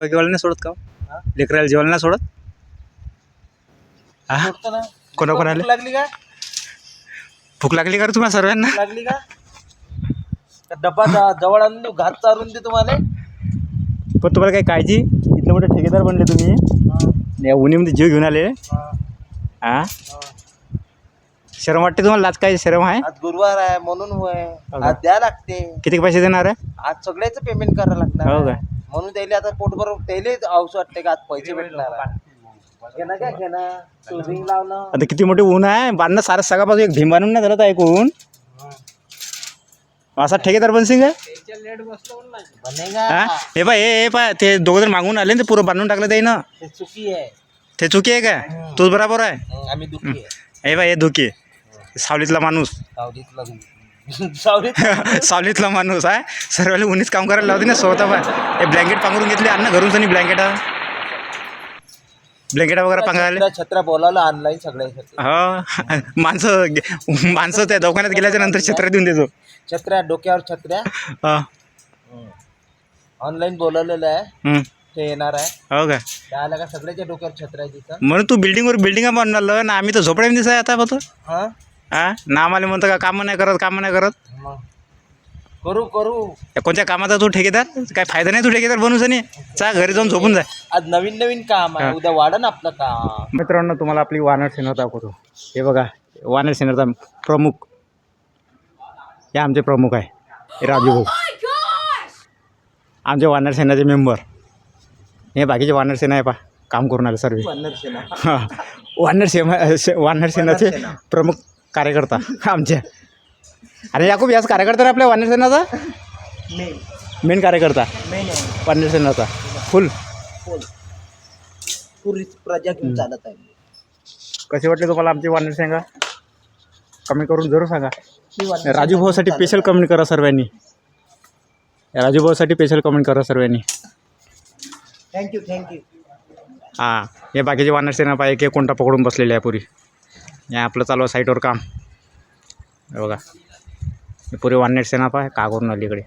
जेवायला नाही सोडत का? लेकराला जेवायला नाही सोडत? हा कोणाकोणाला लागली का? भूक लागली का रे तुम्हाला सर्वांना? लागली का? डब्बा जवळ आणून देऊ, घात चारून दे तुम्हाला. पण तुम्हाला काही काळजी? इतले मोठे ठेकेदार बनले तुम्ही, या उन्हीमध्ये जीव घेऊन आले. हा शरम वाटते तुम्हाला? लाज काय शरम आहे? आज गुरुवार आहे म्हणून होय, आज द्या लागते. किती पैसे देणार आहे? आज सगळ्याचं पेमेंट करायला लागणार. हो का? म्हणून त्याला आता पोटभर त्याला आवश्यक वाटते का आज पैसे भेटणार. घेणं काय घेणं, तू रिंग लावणं. आता किती मोठे ऊन आहे, बांधणं सारं सगळा बाजू एक भीम बांधून नाही झालं तर ऐकून असा ठेकेदार बनसिंग आहे. बनेगा हा हे पाय हे पाय ते दोघं जण मागून आले ना, ते पुरं बांधून टाकलं ते ना. ते चुकी आहे. ते चुकी आहे का? तूच बरोबर आहे. आम्ही दुखी आहे. हे बाय हे दुखी सावलीतला माणूस सावलीतला माणूस आहे. सर्वांना उन्हीच काम करायला लावते ना स्वतः. पाय हे ब्लँकेट पांघरून घेतले अन्न घरून सनी ब्लँकेट वगैरे पांघरायला. छत्र्या बोलावलं ऑनलाईन सगळ्या. हो माणसं त्या दवाखान्यात गेल्याच्या नंतर छत्र्या देऊन देतो. छत्र्या डोक्यावर छत्र्या हा ऑनलाईन बोलवलेलं आहे. ते येणार आहे. हो का? त्याला का सगळ्याच्या डोक्यावर छत्र्या तिथं. म्हणून तू बिल्डिंगवर बिल्डिंग बांधणार ना, आम्ही तर झोपड्या दिवस आहे आता बघतो. हा हा ना आम्हाला म्हणतं का कामं नाही करत मग करू कोणत्या कामाचा तू ठेकेदार? काय फायदा नाही तू ठेकेदार बनूच नाही. चा घरी जाऊन झोपून जाय. आज नवीन काम आहे, उद्या वाढन आपलं काम. मित्रांनो तुम्हाला आपली वानर सेना दाखवतो. हे बघा वानर सेनेचा प्रमुख, हे आमचे प्रमुख आहे. हे राजू भाऊ आमचे वानर सेनाचे मेंबर. हे बाकीचे वानर सेना आहे पा काम करून आले सर्व. वानर सेनाचे प्रमुख कार्यकर्ता आमच्या. अरे याकूब याच कार्यकर्ता आपल्या वानर सेनाचा मेन कार्यकर्ता वानर सेनाचा फुल पुरी प्रजा घेऊन चालत आहे. कसे वाटले तुम्हाला आमची वानर सेना? कमेंट करून जरूर सांगा. राजू भाऊसाठी स्पेशल कमेंट करा सर्वांनी. राजू भाऊसाठी स्पेशल कमेंट करा सर्वांनी. थँक्यू. हां हे बाकीचे वानर सेना पाहिजे की कोणता पकडून बसलेले आहे पुरी. या आपलं चालू आहे साईटवर काम. हे बघा हे पुरी वानर सेना पाय का करून आली इकडे.